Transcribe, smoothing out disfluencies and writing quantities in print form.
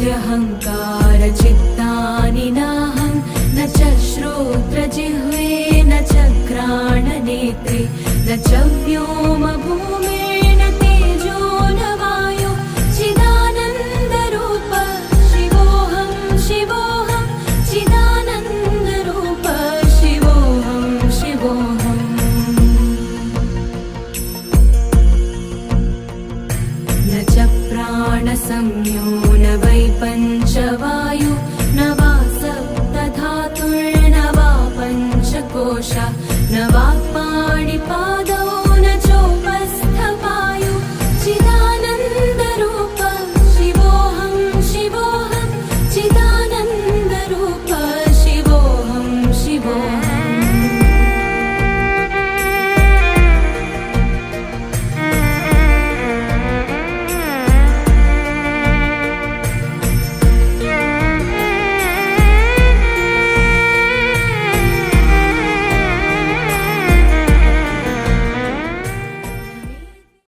बुद्ध्यहङ्कारचित्तानि नाहं न च श्रोत्रजिह्वे न च घ्राणनेत्रे न च व्योमभूमेन तेजो न वायु चिदानन्दरूप शिवोऽहं शिवोऽहं चिदानन्दरूप शिवोऽहं शिवोऽहम् न च प्राणसंज्ञो न वै पञ्चवायु